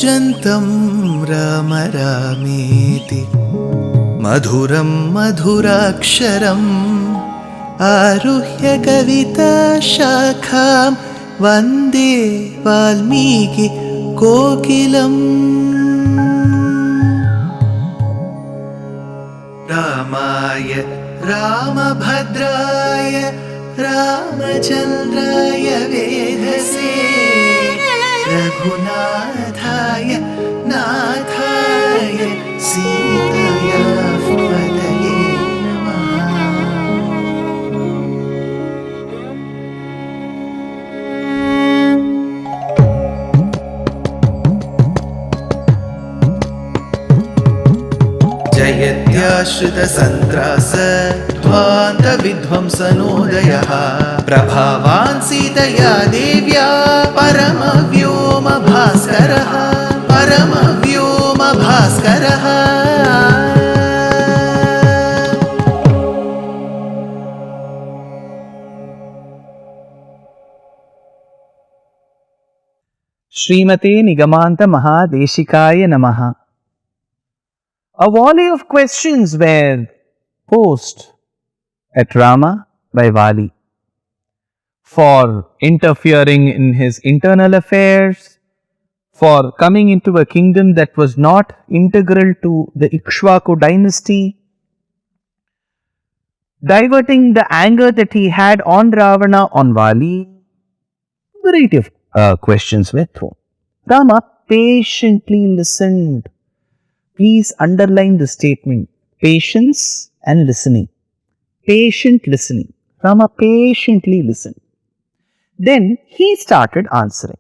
कूजन्तं राम रामेति मधुरं मधुराक्षरम् आरुह्य कविताशाखां वन्दे वाल्मीकि कोकिलम्। रामाय रामभद्राय रामचन्द्राय वेधसे रघुनाथाय नाथाय सीताया पतये नमः। जयत्याश्रितसन्त्रास ध्वान्तविध्वंसनोदयः प्रभावान् सीतया देव्या परमव्योमभास्करः परमव्योमभास्करः। श्रीमते निगमान्त महादेशिकाय नमः। A volley of questions were posed at Rama by Vali for interfering in his internal affairs, for coming into a kingdom that was not integral to the Ikshvaku dynasty, diverting the anger that he had on Ravana on Vali. Variety of questions were thrown. Rama patiently listened. Please underline the statement, patience and listening. Patient listening. Rama patiently listened. Then he started answering.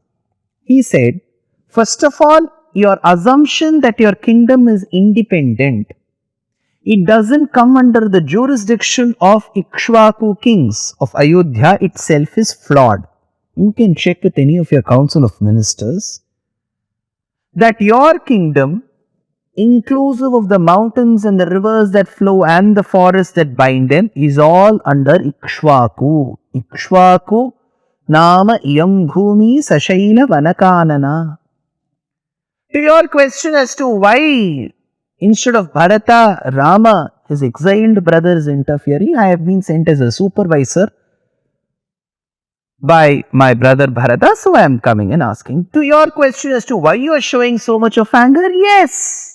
He said, first of all, your assumption that your kingdom is independent, it doesn't come under the jurisdiction of Ikshvaku kings of Ayodhya itself is flawed. You can check with any of your council of ministers that your kingdom, inclusive of the mountains and the rivers that flow and the forests that bind them, is all under Ikshvaku. Ikshvaku nama iyam bhumi sashaila vanakanana. To your question as to why instead of Bharata, Rama, his exiled brother, is interfering, I have been sent as a supervisor by my brother Bharata, so I am coming and asking. To your question as to why you are showing so much of anger, yes.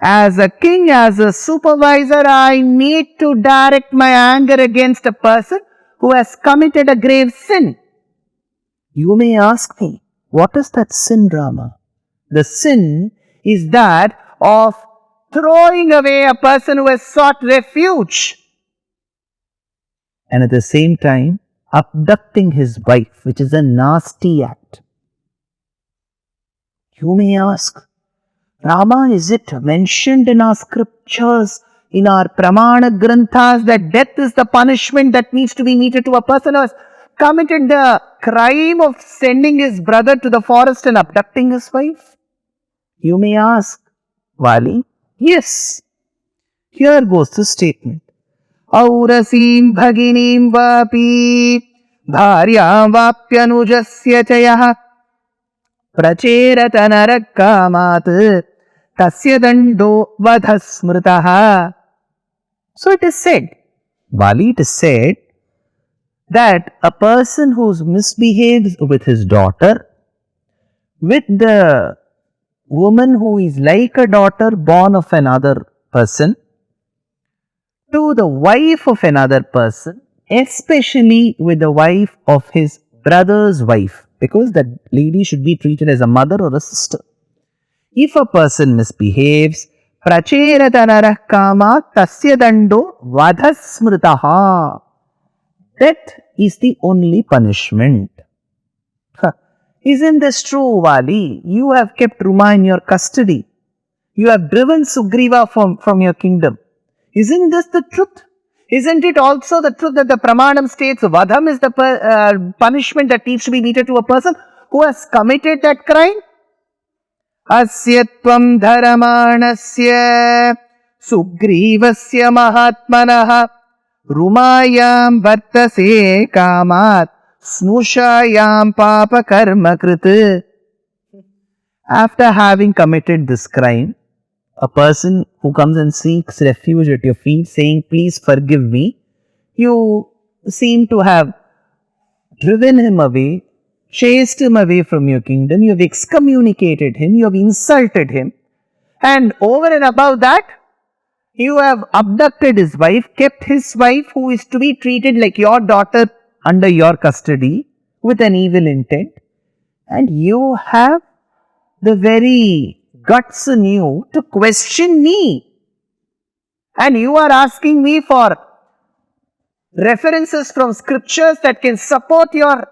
As a king, as a supervisor, I need to direct my anger against a person who has committed a grave sin. You may ask me, what is that sin, Rama? The sin is that of throwing away a person who has sought refuge, and at the same time abducting his wife, which is a nasty act. You may ask, Rama, is it mentioned in our scriptures, in our Pramana Granthas, that death is the punishment that needs to be meted to a person who has committed the crime of sending his brother to the forest and abducting his wife? You may ask, Vali, yes. Here goes the statement. Aurasim bhaginim vapi bharyam vapyanujasya chayah pracherata narakamat tasya dando vadhasmritaha. So it is said, Vali, it is said that a person who misbehaves with his daughter, with the woman who is like a daughter born of another person, to the wife of another person, especially with the wife of his brother's wife, because that lady should be treated as a mother or a sister. If a person misbehaves, pracheratana kama tasya dando vadhasmritaha. Death is the only punishment. Isn't this true, Vali? You have kept Ruma in your custody. You have driven Sugriva from your kingdom. Isn't this the truth? Isn't it also the truth that the Pramanam states Vadham is the punishment that needs to be meted to a person who has committed that crime? Asyatvam dharamanasya Sugrivasya mahatmanaha Rumayam vartase kamat Snushayam papa karma kriti. After having committed this crime, a person who comes and seeks refuge at your feet saying, please forgive me, you seem to have driven him away, chased him away from your kingdom, you have excommunicated him, you have insulted him, and over and above that, you have abducted his wife, kept his wife, who is to be treated like your daughter, under your custody with an evil intent, and you have the very guts in you to question me. And you are asking me for references from scriptures that can support your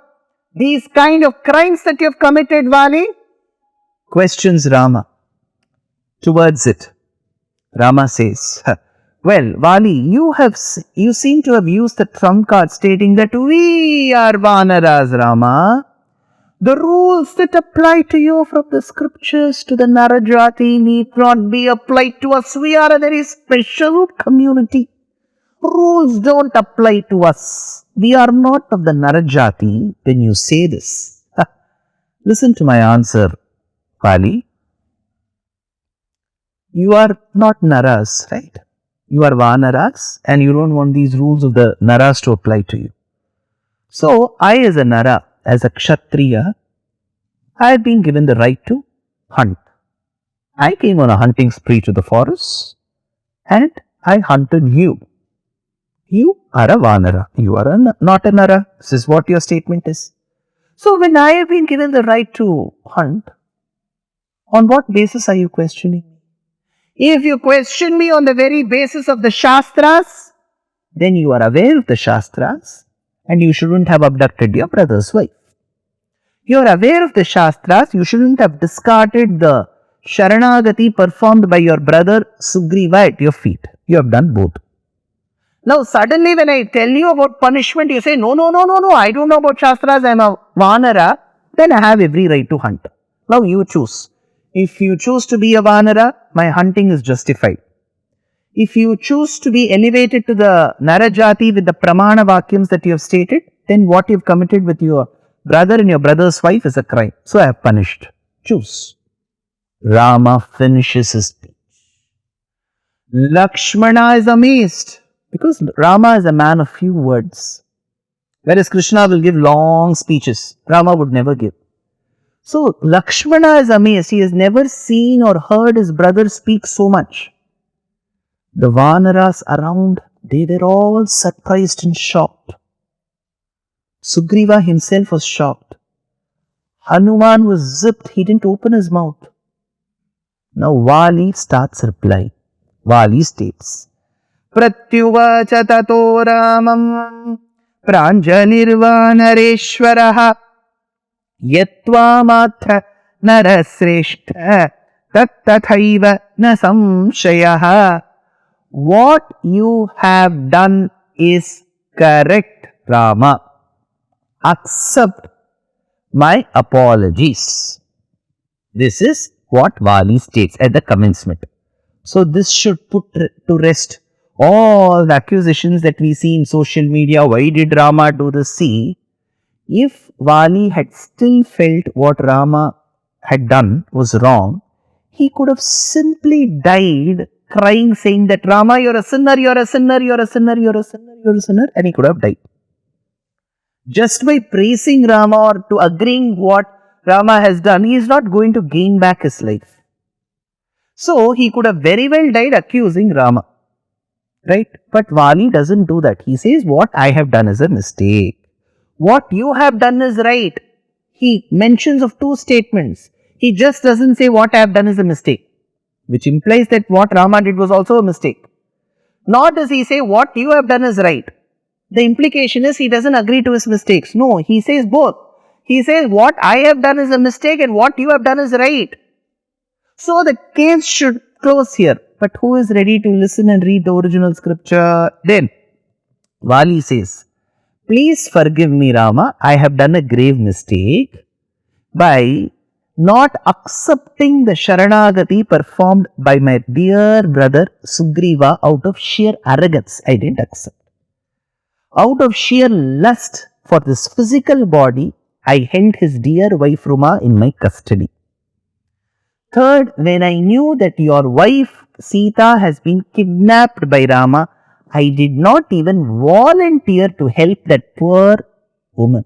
these kind of crimes that you have committed, Vali? Questions Rama. Towards it, Rama says, well, Vali, you seem to have used the trump card stating that we are Vanaras, Rama. The rules that apply to you from the scriptures to the Narajati need not be applied to us. We are a very special community. Rules don't apply to us. We are not of the Narajati when you say this. Listen to my answer, Vali. You are not Naras, right? You are Vanaras and you don't want these rules of the Naras to apply to you. So, I as a Nara, as a Kshatriya, I have been given the right to hunt. I came on a hunting spree to the forest and I hunted you. You are a Vanara. You are not a Nara. This is what your statement is. So, when I have been given the right to hunt, on what basis are you questioning me? If you question me on the very basis of the Shastras, then you are aware of the Shastras and you shouldn't have abducted your brother's wife. You are aware of the Shastras, you shouldn't have discarded the Sharanagati performed by your brother Sugriva at your feet. You have done both. Now suddenly when I tell you about punishment, you say, no, I don't know about Shastras, I am a Vanara, then I have every right to hunt. Now you choose. If you choose to be a Vanara, my hunting is justified. If you choose to be elevated to the Narajati with the Pramana Vakyams that you have stated, then what you have committed with your brother and your brother's wife is a crime. So I have punished. Choose. Rama finishes his speech. Lakshmana is amazed because Rama is a man of few words. Whereas Krishna will give long speeches, Rama would never give. So Lakshmana is amazed. He has never seen or heard his brother speak so much. The Vanaras around, they were all surprised and shocked. Sugriva himself was shocked. Hanuman was zipped. He didn't open his mouth. Now Vali starts replying. Vali states, Pratyuvacha tato ramam pranjalirvanareshwaraha yatva matra narasreshta tattathaiva na samshayaha. What you have done is correct, Rama. Accept my apologies. This is what Vali states at the commencement. So this should put to rest all the accusations that we see in social media. Why did Rama do this? See, if Vali had still felt what Rama had done was wrong, he could have simply died crying, saying that Rama, you're a sinner, you're a sinner, you're a sinner, you're a sinner, you're a sinner, and he could have died. Just by praising Rama or to agreeing what Rama has done, he is not going to gain back his life. So he could have very well died accusing Rama. Right? But Vali doesn't do that. He says, what I have done is a mistake. What you have done is right. He mentions of two statements. He just doesn't say what I have done is a mistake, which implies that what Rama did was also a mistake. Nor does he say what you have done is right. The implication is he doesn't agree to his mistakes. No, he says both. He says what I have done is a mistake and what you have done is right. So the case should close here. But who is ready to listen and read the original scripture? Then Vali says, please forgive me, Rama. I have done a grave mistake by not accepting the Sharanagati performed by my dear brother Sugriva out of sheer arrogance. I didn't accept. Out of sheer lust for this physical body, I held his dear wife Ruma in my custody. Third, when I knew that your wife Sita has been kidnapped by Rama, I did not even volunteer to help that poor woman.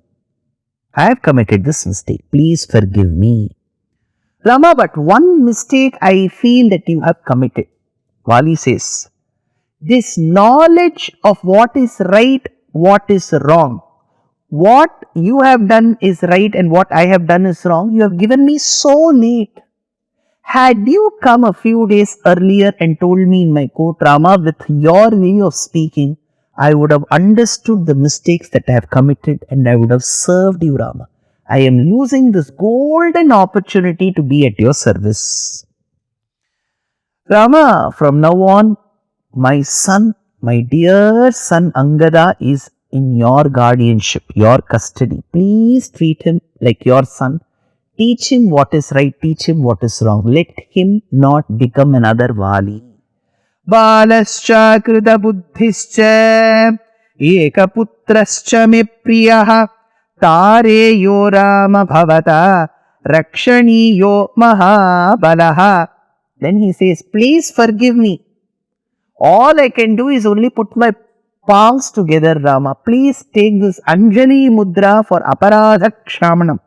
I have committed this mistake. Please forgive me. Rama, but one mistake I feel that you have committed. Vali says, this knowledge of what is right, what is wrong, what you have done is right and what I have done is wrong, you have given me so late. Had you come a few days earlier and told me in my court, Rama, with your way of speaking, I would have understood the mistakes that I have committed and I would have served you, Rama. I am losing this golden opportunity to be at your service. Rama, from now on, my son, my dear son Angada is in your guardianship, your custody. Please treat him like your son. Teach him what is right, teach him what is wrong. Let him not become another Vali. Balascha krita buddhischa ekaputrascha me priyaha tareyo rama bhavata rakshaniyo mahabalaha. Then he says, please forgive me. All I can do is only put my palms together, Rama. Please take this Anjali mudra for aparadha kshamanam.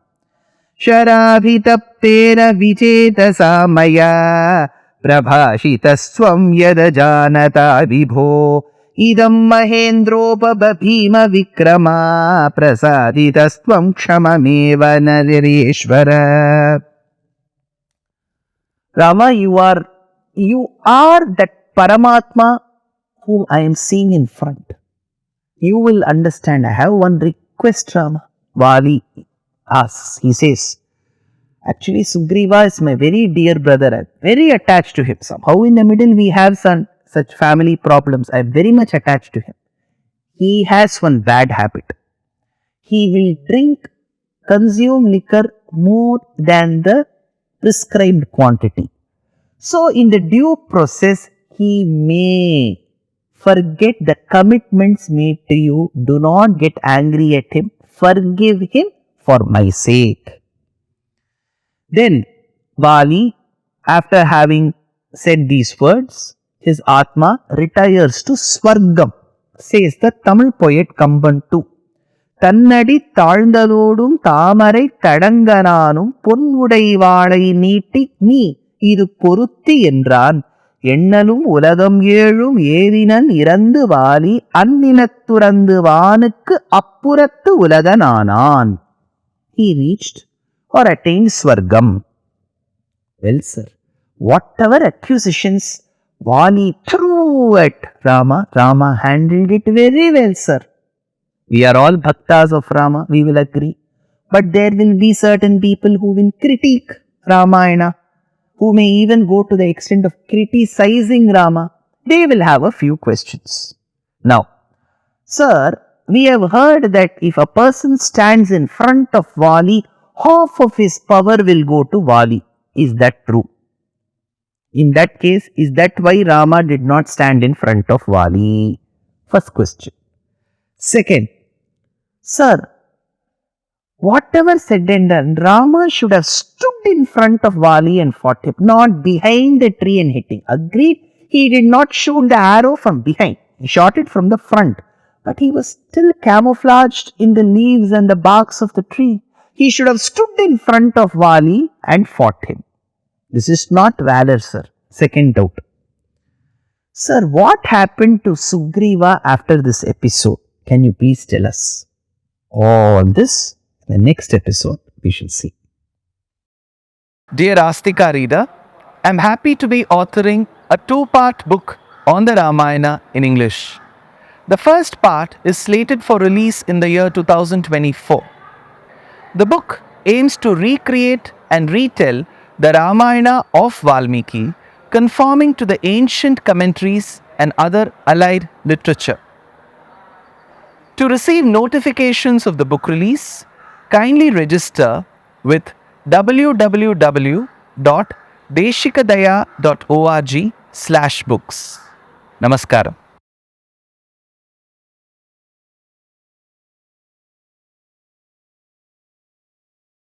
Sharabhitaptera vicheta maya prabhashitaswam yada janata vibho idam mahendropabhima vikrama prasaditaswam kshamameva narireshvara. Rama, you are that Paramatma whom I am seeing in front. You will understand. I have one request, Rama. Vali asks, he says, actually Sugriva is my very dear brother. I am very attached to him. Somehow in the middle we have such family problems. I am very much attached to him. He has one bad habit. He will consume liquor more than the prescribed quantity. So in the due process, he may forget the commitments made to you. Do not get angry at him. Forgive him for my sake. Then Vali, after having said these words, his Atma retires to Swargam, says the Tamil poet Kamban too. தன்னடி தாழ்ந்தலோடும் தாமரை தடங்கனானும் பொன்னுடைவாளை நீட்டி நீ இது பொருத்தி என்றான் எண்ணலும் உலகம் ஏழும் ஏறினன் இறந்து Vaali அந்நிலத்துறந்து வானுக்கு அப்புறத்து உலகனானான். He reached or attained Swargam. Well, sir, whatever accusations Vali threw at Rama, Rama handled it very well, sir. We are all bhaktas of Rama, we will agree. But there will be certain people who will critique Ramayana, who may even go to the extent of criticizing Rama. They will have a few questions. Now, sir, we have heard that if a person stands in front of Vali, half of his power will go to Vali. Is that true? In that case, is that why Rama did not stand in front of Vali? First question. Second, sir, whatever said and done, Rama should have stood in front of Vali and fought him, not behind the tree and hitting. Agreed, he did not shoot the arrow from behind. He shot it from the front. But he was still camouflaged in the leaves and the barks of the tree. He should have stood in front of Vali and fought him. This is not valor, sir. Second doubt. Sir, what happened to Sugriva after this episode? Can you please tell us? All this in the next episode we shall see. Dear Astika reader, I am happy to be authoring a 2-part book on the Ramayana in English. The first part is slated for release in the year 2024. The book aims to recreate and retell the Ramayana of Valmiki, conforming to the ancient commentaries and other allied literature. To receive notifications of the book release, kindly register with www.deshikadaya.org/books. Namaskaram.